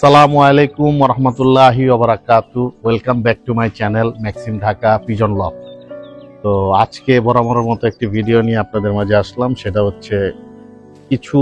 আসসালামু আলাইকুম রহমতুল্লাহি ওবারাকাতু। Welcome back to my channel Maxim Dhaka pigeon loft. তো আজকে বরাবরের মতো একটি ভিডিও নিয়ে আপনাদের মাঝে আসলাম। সেটা হচ্ছে কিছু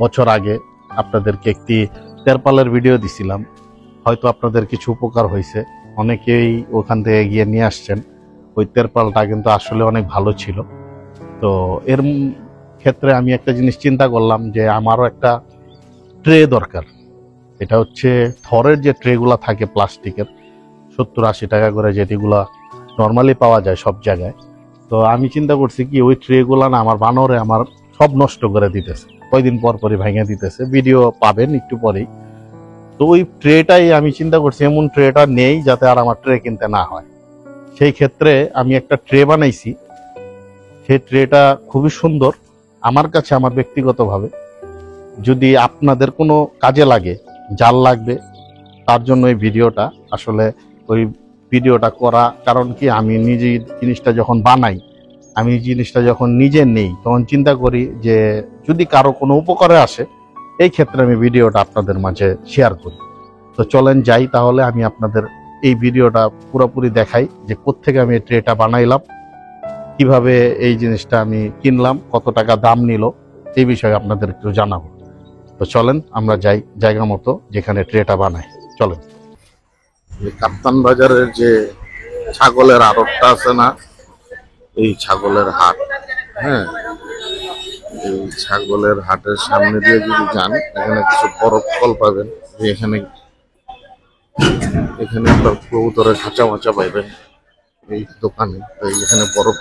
বছর আগে আপনাদেরকে একটি তেরপালের ভিডিও দিছিলাম, হয়তো আপনাদের কিছু উপকার হয়েছে, অনেকেই ওখান থেকে গিয়ে নিয়ে আসছেন। ওই তেরপালটা কিন্তু আসলে অনেক ভালো ছিল। তো এর ক্ষেত্রে আমি একটা জিনিস চিন্তা করলাম যে আমারও একটা ট্রে দরকার। এটা হচ্ছে থরের যে ট্রেগুলো থাকে প্লাস্টিকের, 70-80 টাকা করে, যেটিগুলা নর্মালি পাওয়া যায় সব জায়গায়। তো আমি চিন্তা করছি কি ওই ট্রেগুলা না আমার বানরে আমার সব নষ্ট করে দিতেছে, কয়দিন পর পরই ভেঙে দিতেছে, ভিডিও পাবেন একটু পরেই। তো ওই ট্রেটাই আমি চিন্তা করছি এমন ট্রেটা নেই যাতে আর আমার ট্রে কিনতে না হয়। সেই ক্ষেত্রে আমি একটা ট্রে বানাইছি। সেই ট্রেটা খুবই সুন্দর আমার কাছে, আমার ব্যক্তিগতভাবে। যদি আপনাদের কোনো কাজে লাগে, জাল লাগবে, তার জন্য এই ভিডিওটা আসলে ওই ভিডিওটা করা। কারণ কি, আমি নিজে জিনিসটা যখন বানাই, আমি জিনিসটা যখন নিজে নেই, তখন চিন্তা করি যে যদি কারো কোনো উপকারে আসে, এই ক্ষেত্রে আমি ভিডিওটা আপনাদের মাঝে শেয়ার করি। তো চলেন যাই, তাহলে আমি আপনাদের এই ভিডিওটা পুরোপুরি দেখাই যে কোত্থেকে আমি এই ট্রেটা বানাইলাম, কিভাবে এই জিনিসটা আমি কিনলাম, কত টাকা দাম নিল, এই বিষয়ে আপনাদের একটু জানাবো। তো চলেন আমরা যাই জায়গা মতো যেখানে ট্রেটা বানাই। চলেন। কাপ্তান বাজারের যে ছাগলের আড়তটা আছে না, এই ছাগলের হাট, হ্যাঁ, এই ছাগলের হাটের সামনে দিয়ে যদি যান, এখানে কিছু বরফ কল পাবেন। এখানে এখানে আপনার কবুতরের খাঁচা মাচা পাইবেন এই দোকানে। তো এখানে বরফ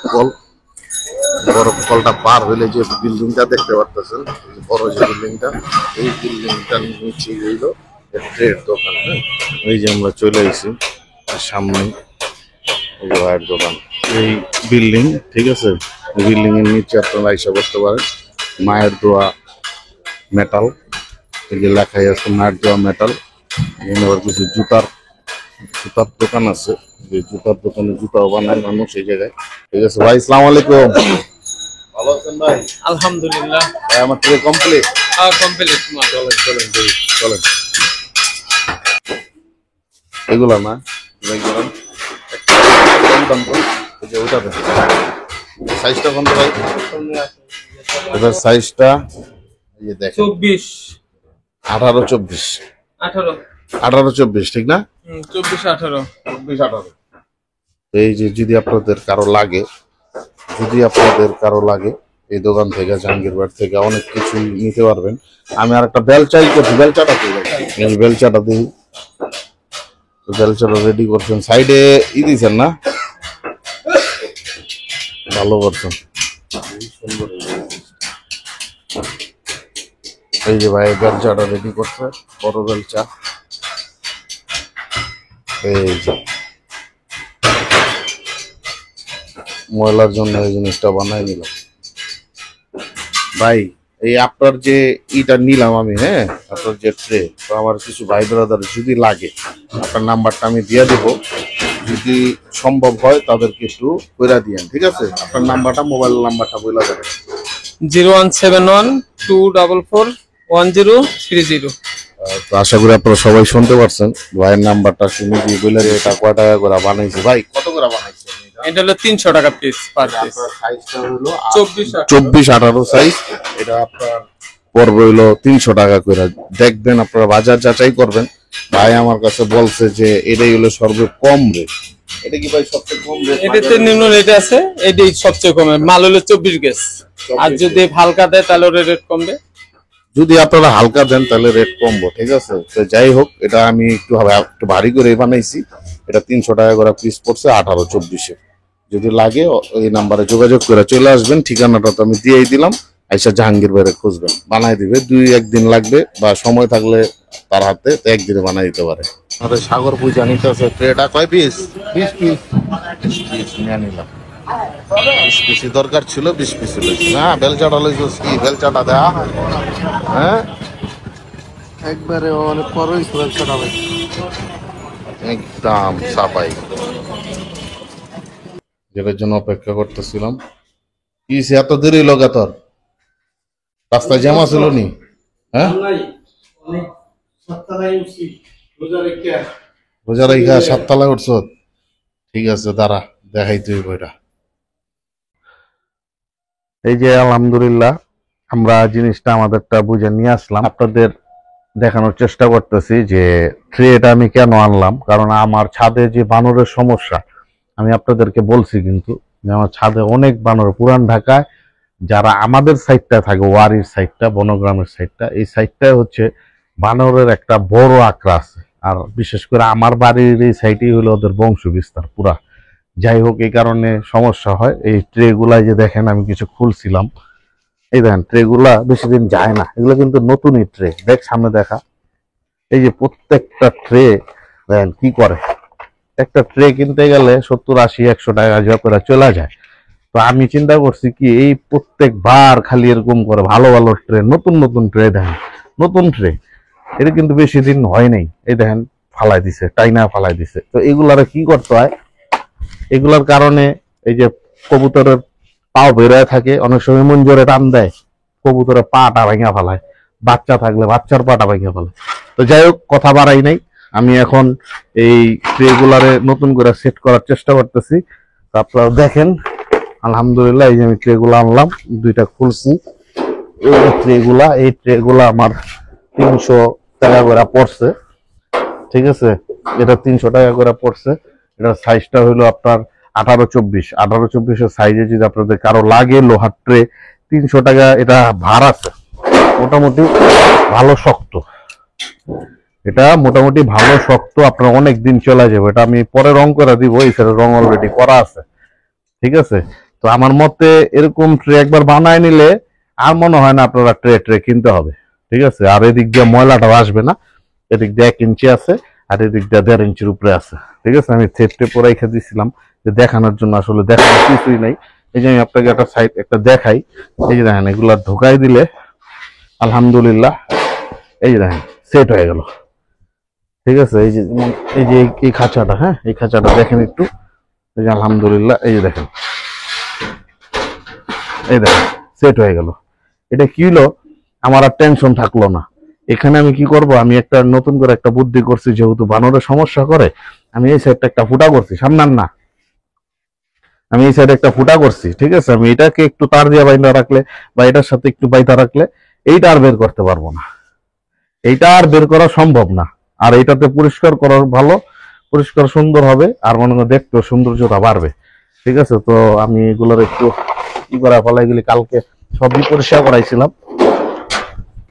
কলটা পার হইলে যে বিল্ডিংটা দেখতে পারতেছেন, বড় যে বিল্ডিংটা, এই বিল্ডিংটার নিচে গেল ট্রেড দোকান। হ্যাঁ, এই যে আমরা চলে এসেছি সামনে ভাইয়ের দোকান, এই বিল্ডিং, ঠিক আছে। বিল্ডিং এর নিচে আপনারা আইসা করতে পারেন। মায়ের দোয়া মেটাল, এই যে লেখাই আছে মায়ের দোয়া মেটাল। এখানে আবার কিছু জুতার দোকান আছে, যে জুতার দোকানে জুতাও বানায় মানুষ এই জায়গায়। ঠিক আছে ভাই, আসসালামু আলাইকুম। ভালো আছেন ভাই? আলহামদুলিল্লাহ ভাই, আমার ট্রে কমপ্লিট। কমপ্লিট। চলেন চলেন। এগুলা না, দেখবেন কম দাম তো, এই যে ওইটা দেখেন সাইজটা কত ভাই? এটার সাইজটা এই যে দেখেন 24 18-24 18-24, ঠিক না? 24-18 এই যে যদি আপনাদের কারো লাগে এই দোকান থেকে, জাহাঙ্গীরবাগ থেকে অনেক কিছু নিতে পারবেন। আমি আর একটা বেলচাই করছি, বেলচাটা কি এই বেলচাটা দিই, বেলচাটা রেডি করছেন, সাইডে দিয়েছেন না, ভালো করছেন, সুন্দর। এই যে ভাই বেলচাটা রেডি করছে, বড় বেলচা। এই যে ময়লার জন্য এই জিনিসটা বানাই নিলাম ভাই। এই আপনার যে ইটা নিলাম আমি, হ্যাঁ, আপনার যে ট্রে, তো আমার কিছু ভাই ব্রাদার যদি লাগে, আপনার নাম্বারটা আমি দিয়ে দেবো, যদি সম্ভব হয় তাদেরকে একটু কইরা দিয়েন, ঠিক আছে? আপনার নাম্বারটা, মোবাইল নাম্বারটা বইলা দেবেন। 0171-244-1030। তো আশা করি আপনারা সবাই শুনতে পারছেন। ভাইয়ের নাম্বারটা শুনে দিয়ে বলে এটা কয় টাকা করে বানাইছে। ভাই কত করে বানাইছে? এটা হলো 300 টাকা পিস পার পিস। সাইজটা হলো 24-18 সাইজ। এটা আপনার পড়বে হলো 300 টাকা করে। দেখবেন, আপনারা বাজার যাচাই করবেন। ভাই আমার কাছে বলছে যে এটাই হলো সর্বকম রেট। এটা কি ভাই সবচেয়ে কম রেট? এটাতে নিম্ন রেট আছে, এটাই সবচেয়ে কম। মাল হলো 24 গেজ, আর যদি হালকা দেয় তাহলে ওর রেট কমবে। যদি আপনারা হালকা দেন তাহলে রেট কমবো, ঠিক আছে? তো যাই হোক, এটা আমি একটু ভারী করে বানাইছি। এটা 300 টাকা করে পিস পড়ছে 18-24-এ। যদি লাগে ওই নাম্বারে যোগাযোগ করে চলে আসবেন। ঠিকানাটা তো আমি দিয়েই দিলাম। আইসা জাহাঙ্গীর ভাইরে খুঁজবেন, বানাই দিবে। 2-1 দিন লাগবে, বা সময় থাকলে তার হাতে একদিনে বানাই দিতে পারে। আমাদের সাগর পূজা নিতে আছে। এটা কয় পিস? 20 পিস নিয়ে নিলাম। 20 পিসই দরকার ছিল, 20 পিস লইছি। হ্যাঁ, বেলচাটা লইছিস কি? বেলচাটা দেয়া, হ্যাঁ, একবারে অনেক বড়ই বেলচাটা ভাই, একদম সাপাই। যেটার জন্য অপেক্ষা করতেছিলাম। কি এত দেরি লগা তোর? রাস্তায় জ্যাম ছিল নি? হ্যাঁ, রোজা রেখা 7 তলায় উঠছ? ঠিক আছে, দাঁড়া দেখাই তুই বইটা। এই যে আলহামদুলিল্লাহ আমরা জিনিসটা আমাদেরটা বুঝে নিয়ে আসলাম, আপনাদের দেখানোর চেষ্টা করতেছি যে ট্রেটা আমি কেন আনলাম। কারণ আমার ছাদে যে বানরের সমস্যা আমি আপনাদেরকে বলছি, কিন্তু যে আমার ছাদে অনেক বানর। পুরান ঢাকায় যারা আমাদের সাইডটা থাকে, ওয়ারির সাইডটা, বনগ্রামের সাইডটা, এই সাইডটায় হচ্ছে বানরের একটা বড় আঁকড়া আছে। আর বিশেষ করে আমার বাড়ির এই সাইডেই হলো ওদের বংশ বিস্তার পুরা। যাই হোক, এই কারণে সমস্যা হয়। এই ট্রে গুলাই যে দেখেন আমি কিছু খুলছিলাম, এই দেখেন ট্রে গুলা বেশি দিন যায় না, এগুলো কিন্তু নতুনই ট্রে। দেখ সামনে দেখা, এই যে প্রত্যেকটা ট্রে দেখেন কি করে। একটা ট্রে কিনতে গেলে 70, 80, 100 টাকা করে চলে যায়। তো আমি চিন্তা করছি কি, এই প্রত্যেকবার খালি এরকম করে ভালো ভালো ট্রে, নতুন নতুন ট্রে দেখেন, নতুন ট্রে, এটা কিন্তু বেশি দিন হয় নাই। এই দেখেন ফালাই দিছে, টাইনা ফালাই দিছে। তো এগুলারে কি করতে হয়, এগুলার কারণে এই যে কবুতরের পাও বেরোয় থাকে, অনেক সময় মন জোরে টান দেয়, কবুতরের পাটা ভেঙে ফেলায়, বাচ্চা থাকলে বাচ্চার পাটা ভেঙে ফেলায়। তো যাই হোক, কথা বাড়াই নাই, আমি এখন এই ট্রেগুলারে নতুন করে সেট করার চেষ্টা করতেছি। তো আপনারা দেখেন আলহামদুলিল্লাহ, এই যে আমি ট্রেগুলো আনলাম, দুইটা খুলছি। এই ট্রেগুলা আমার 300 টাকা করে পড়ছে। ঠিক আছে, এটা 300 টাকা করে পড়ছে। এটার সাইজটা হলো আপনার 18-24 সাইজে। যদি আপনাদের কারো লাগে লোহার ট্রে, 300 টাকা এটা ভার আছে। মোটামুটি ভালো শক্ত, এটা মোটামুটি ভালো শক্ত, আপনার অনেক দিন চলে যাবে। এটা আমি পরে রং করে দিব, এই সাইডে রং অলরেডি করা আছে। ঠিক আছে, তো আমার মতে এরকম ট্রে একবার বানায় নিলে আর মনে হয় না আপনারা ট্রে কিনতে হবে। ঠিক আছে, আর এদিক দিয়ে ময়লাটাও আসবে না। এদিক দিয়ে 1 ইঞ্চি আছে, আর এদিক দিয়ে 1.5 ইঞ্চির উপরে আছে। ঠিক আছে, আমি সেটে পরে রেখে দিয়েছিলাম যে দেখানোর জন্য, আসলে দেখানোর কিছুই নাই। এই যে আমি আপনাকে একটা সাইড একটা দেখাই, এই যে দেখেন এগুলা ঢোকাই দিলে আলহামদুলিল্লাহ এই যে দেখেন সেট হয়ে গেল। ঠিক আছে, এই যে এই খাঁচাটা, হ্যাঁ এই খাঁচাটা দেখেন একটু, এই যে আলহামদুলিল্লাহ এই যে দেখেন, এই দেখেন সেট হয়ে গেল। এটা কি হলো, আমার আর টেনশন থাকলো না। এখানে আমি কি করব, আমি একটা নতুন করে একটা বুদ্ধি করছি, যেহেতু বানরের সমস্যা করে, আমি এই সাইডটা একটা ফুটা করছি, সামনের না, আমি এই সাইডে একটা ফুটা করছি। ঠিক আছে, আমি এটাকে একটু তার দিয়ে বাইন্ধা রাখলে বা এটার সাথে একটু বাইন্ধা রাখলে এইটা আর বের করতে পারবো না, এইটা আর বের করা সম্ভব না। আর এইটাতে পরিষ্কার করার ভালো, পরিষ্কার সুন্দর হবে, আর মনে হয় দেখতেও সৌন্দর্যতা বাড়বে। ঠিক আছে, তো আমি এগুলোর একটু কি করা ফেলা, এগুলি কালকে সবই পরিষ্কার করাইছিলাম,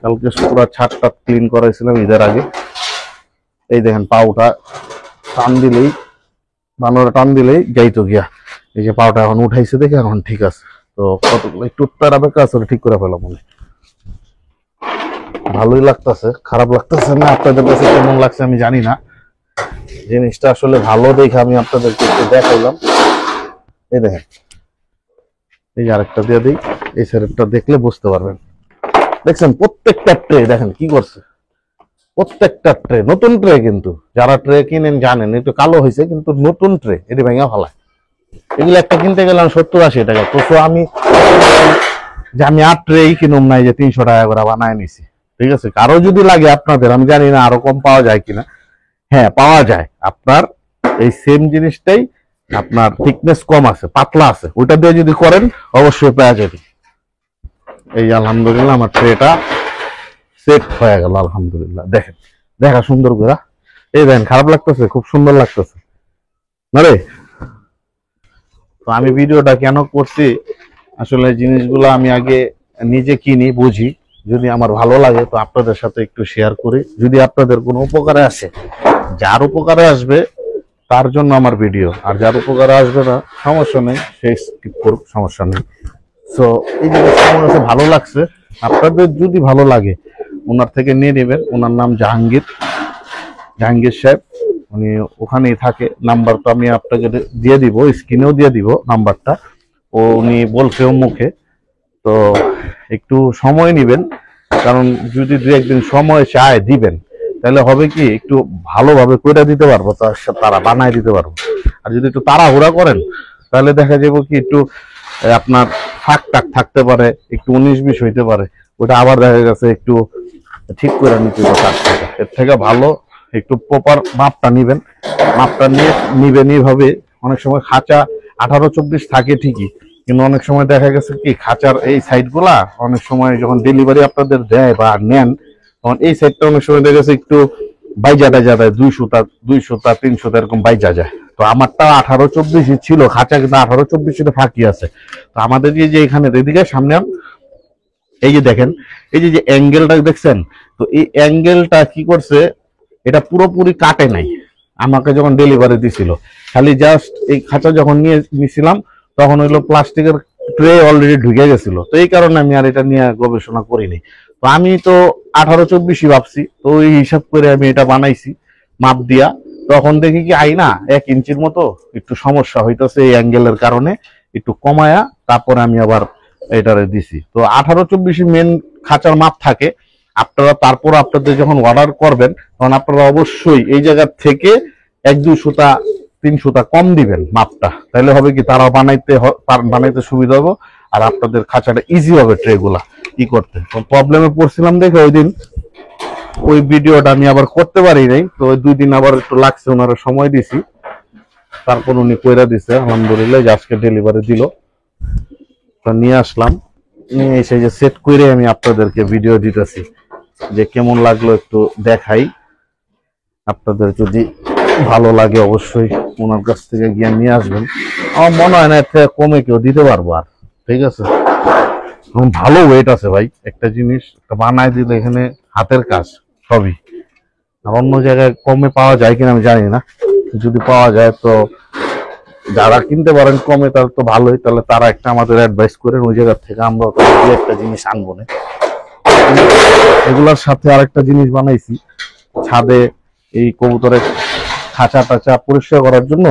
কালকে পুরো ছাদটা ক্লিন করাইছিলাম ঈদের আগে। এই দেখেন পাউটা টান দিলেই, বানরে টান দিলেই যাইতো গিয়া। এই যে পাউটা এখন উঠাইছে দেখে এখন ঠিক আছে। তো কতগুলো একটু তারা বেকার আছে, ঠিক করে ফেলা মনে ভালোই লাগতেছে, খারাপ লাগতেছে না। আপনাদের কাছে কেমন লাগছে আমি জানি না, জিনিসটা আসলে ভালো দেখে আমি আপনাদেরকে একটু দেখাইলাম। এই দেখেন, এই যে আরেকটা দিয়ে দিই, এই সাইডটা দেখলে বুঝতে পারবেন। দেখছেন প্রত্যেকটা ট্রে দেখেন কি করছে, প্রত্যেকটা ট্রে নতুন ট্রে, কিন্তু যারা ট্রে কিনেন জানেন একটু কালো হয়েছে, কিন্তু নতুন ট্রে, এটি ভেঙে ফেলায়। এগুলো একটা কিনতে গেলাম 70-80 টাকা। তো আমি যে আমি আর ট্রেই কিনুম নাই, যে 300 টাকা করে বানায় নিছি। ঠিক আছে, কারো যদি লাগে আপনাদের, আমি জানি না আরো কম পাওয়া যায় কিনা, হ্যাঁ পাওয়া যায়। আপনার এই সেম জিনিসটাই আপনার থিকনেস কম আছে, পাতলা আছে, ওইটা দিয়ে যদি করেন অবশ্যই পাওয়া যাবে। এই আলহামদুলিল্লাহ আমার ট্রেটা সেট হয়ে গেল আলহামদুলিল্লাহ। দেখেন দেখা সুন্দর করে, এই দেখেন খারাপ লাগতেছে, খুব সুন্দর লাগতেছে না রে। তো আমি ভিডিওটা কেন করছি, আসলে জিনিসগুলো আমি আগে নিজে কিনি, বুঝি, যদি আমার ভালো লাগে তো আপনাদের সাথে একটু শেয়ার করি। যদি আপনাদের কোনো উপকারে আসে, যার উপকারে আসবে তার জন্য আমার ভিডিও, আর যার উপকারে আসবে না সমস্যা নেই, সে স্কিপ করুক, সমস্যা নেই। সো এই জিনিসটা আমার কাছে ভালো লাগছে, আপনাদের যদি ভালো লাগে ওনার থেকে নিয়ে নেবেন। ওনার নাম জাহাঙ্গীর সাহেব, উনি ওখানেই থাকে। নাম্বার তো আমি আপনাকে দিয়ে দিব, স্ক্রিনেও দিয়ে দিব নাম্বারটা, ও উনি বলছে মুখে। তো একটু সময় নেবেন, কারণ যদি 2-1 দিন সময় চায় দিবেন, তাহলে হবে কি একটু ভালোভাবে করে দিতে পারবো, তারা বানায় দিতে পারবো। আর যদি একটু তাড়াহুড়া করেন তাহলে দেখা যাবে কি একটু আপনার ফাঁক টাক থাকতে পারে, একটু 19-20 হইতে পারে, ওটা আবার দেখা গেছে একটু ঠিক করে নিতে হবে তার থেকে। এর থেকে ভালো একটু প্রপার মাপটা নিবেন, মাপটা নিবেন এইভাবে। অনেক সময় খাঁচা 18-24 থাকে ঠিকই, কিন্তু অনেক সময় দেখা গেছে কি খাঁচার এই সাইড গুলা অনেক সময় যখন ডেলিভারি আপনাদের দেয় বা নেন, তখন এই সাইডটা অনেক সময় দেখা গেছে একটু বাইজা টাইজা যায়, 200-300 এরকম বাইজা যায়। তো আমারটা 18-24 ছিল খাঁচা, কিন্তু 18-24 ফাঁকি আছে। তো আমাদের যে এখানে এদিকে সামনে এই যে দেখেন, এই যে অ্যাঙ্গেলটা দেখছেন, তো এই অ্যাঙ্গেলটা কি করছে, এটা পুরোপুরি কাটে নাই। আমাকে যখন ডেলিভারি দিছিল, খালি জাস্ট এই খাঁচা যখন নিয়েছিলাম তখন হইলো প্লাস্টিকের ট্রে অলরেডি ঢুকে গেছিল। তো এই কারণে আমি আর এটা নিয়ে গবেষণা করিনি। তো আমি তো 18-24 ভাবছি, তো ওই হিসাব করে আমি এটা বানাইছি মাপ দিয়া। তখন দেখি কি আইনা 1 ইঞ্চির মতো একটু সমস্যা হইতেছে এই অ্যাঙ্গেলের কারণে, একটু কমায়া তারপরে আমি আবার এটারে দিছি। তো 18-24 মেন খাঁচার মাপ থাকে। আপনারা তারপর আপনাদের যখন অর্ডার করবেন তখন আপনারা অবশ্যই এই জায়গা থেকে 1-2 সুতা 3 সুতা কম দিবেন মাপটা, তাহলে হবে কি তারা বানাইতে সুবিধা হবে, আর আপনাদের খাঁচাটা ইজি হবে ট্রে গুলা কি করতে। প্রবলেমে পড়ছিলাম দেখে ওই দিন ওই ভিডিওটা আমি আবার করতে পারি নাই। তো ওই 2 দিন আবার একটু লাগছে, ওনারা সময় দিছি, তারপর উনি কইরা দিছে আলহামদুলিল্লাহ, যে আজকে ডেলিভারি দিল। তো নিয়ে আসলাম, নিয়ে এসে যে সেট করে আমি আপনাদেরকে ভিডিও দিতেছি, যে কেমন লাগলো একটু দেখাই। আপনাদের যদি ভালো লাগে অবশ্যই ওনার কাছ থেকে গিয়ে নিয়ে আসবেন। আমার মনে হয় না এর থেকে কমে কেউ দিতে পারবো আর, ঠিক আছে। ভালো ওয়েট আছে ভাই, একটা জিনিস বানায় দিলে এখানে হাতের কাজ সবই। আর অন্য জায়গায় কমে পাওয়া যায় কিনা আমি জানি না, যদি পাওয়া যায় তো যারা কিনতে পারেন কমে তার তো ভালোই, তাহলে তারা একটা আমাদের অ্যাডভাইস করেন, ওই জায়গা থেকে আমরা একটা জিনিস আনবো না। এগুলোর সাথে আরেকটা জিনিস বানাইছি, ছাদে এই কবুতরের খাঁচা টাচা পরিষ্কার করার জন্য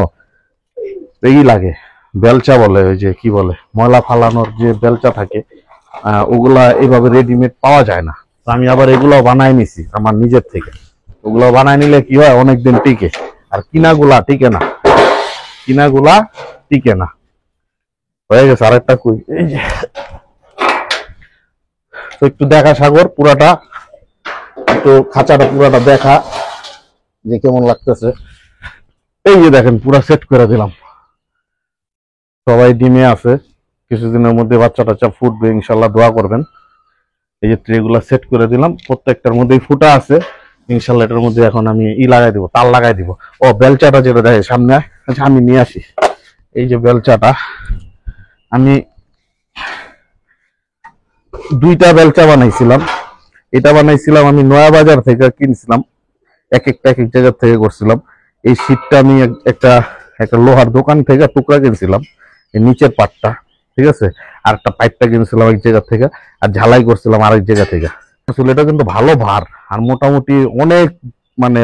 এই লাগে বেলচা বলে, ওই যে কি বলে ময়লা ফালানোর যে বেলচা থাকে, ওগুলা এইভাবে রেডিমেড পাওয়া যায় না। আমি আবার এগুলাও বানাই নিছি আমার নিজের থেকে। ওগুলো বানাই নিলে কি হয়, অনেকদিন টিকে, আর কিনাগুলা টিকে না, কিনাগুলা টিকে না। হয়ে গেছে আরেকটা কই, এই যে তো একটু দেখা সাগর পুরাটা, একটু খাঁচাটা পুরাটা দেখা যে কেমন লাগতেছে। এই যে দেখেন পুরা সেট করে দিলাম, সবাই ডিমে আছে, কিছুদিনের মধ্যে বাচ্চা টাচ্চা ফুটবে ইনশাল্লাহ, দোয়া করবেন। এই যে ট্রে গুলা সেট করে দিলাম, প্রত্যেকটার মধ্যেই ফুটা আছে ইনশাল্লাহ। এটার মধ্যে এখন আমি লাগাই দিব, তার লাগাই দিব। ও বেলচাটা যেটা দেখে সামনে, আচ্ছা আমি নিয়ে আসি। এই যে বেলচাটা, আমি 2টা বেলচা বানাইছিলাম। এটা বানাইছিলাম আমি নয়া বাজার থেকে কিনছিলাম, এক এক জায়গা থেকে করছিলাম। এই শীটটা আমি একটা লোহার দোকান থেকে টুকরা কিনছিলাম, এই নিচের পাটটা, ঠিক আছে। আর একটা পাইপটা কিনছিলাম এক জায়গা থেকে, আর ঝালাই করছিলাম আরেক জায়গা থেকে। আসলে এটা কিন্তু ভালো ভার, আর মোটামুটি অনেক মানে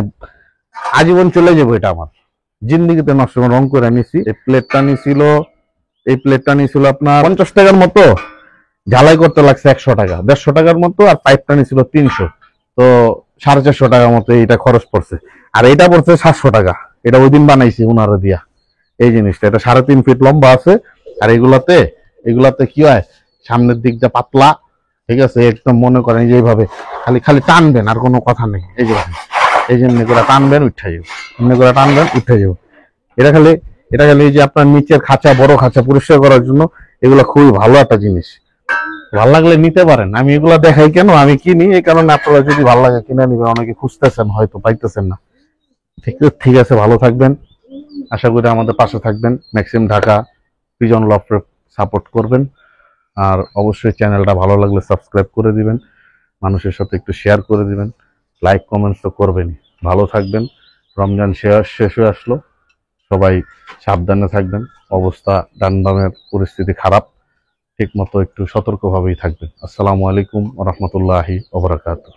আজীবন চলে যাবো এটা আমার জিন্দিগিতে নষ্ট রং করে নিছি। এই প্লেটটা নিছিল আপনার 50 টাকার মতো, ঝালাই করতে লাগছে 100 টাকা, 150 টাকার মতো, আর পাইপটা নিছিল 300, তো 450 টাকার মতো এইটা খরচ পড়ছে। আর এটা পড়ছে 700 টাকা, এটা ওই দিন বানাইছি উনারে দিয়া। এই জিনিসটা এটা 3.5 ফিট লম্বা আছে, আর এগুলাতে কি হয়, সামনের দিকটা পাতলা, ঠিক আছে, একদম মনে করেন যে এইভাবে খালি টানবেন, আর কোনো কথা নেই। এই যে এমনি করে টানবেন উঠে যাবো, এমনি করে টানবেন উঠে যাবো। এটা খালি এই যে আপনার নিচের খাঁচা, বড় খাঁচা পরিষ্কার করার জন্য এগুলো খুবই ভালো একটা জিনিস। ভালো লাগলে নিতে পারেন, আমি এগুলা দেখাই কেন, আমি কিনি এই কারণে। আপনারা যদি ভালো লাগে কিনে নিবেন, অনেকে খুঁজতেছেন হয়তো পাইতেছেন না। ঠিক আছে, ভালো থাকবেন, আশা করি আমাদের পাশে থাকবেন। ম্যাক্সিম ঢাকা পিজন লফটে সাপোর্ট করবেন, আর অবশ্যই চ্যানেলটা ভালো লাগলে সাবস্ক্রাইব করে দিবেন, মানুষের সাথে একটু শেয়ার করে দিবেন, লাইক কমেন্টস তো করবেনই। ভালো থাকবেন, রমজান শেষ হয়ে আসলো, সবাই সাবধানে থাকবেন। অবস্থা দামের পরিস্থিতি খারাপ, ঠিক মতো একটু সতর্কভাবেই থাকবেন। আসসালামু আলাইকুম ওয়া রাহমাতুল্লাহি ওয়া বারাকাতুহু।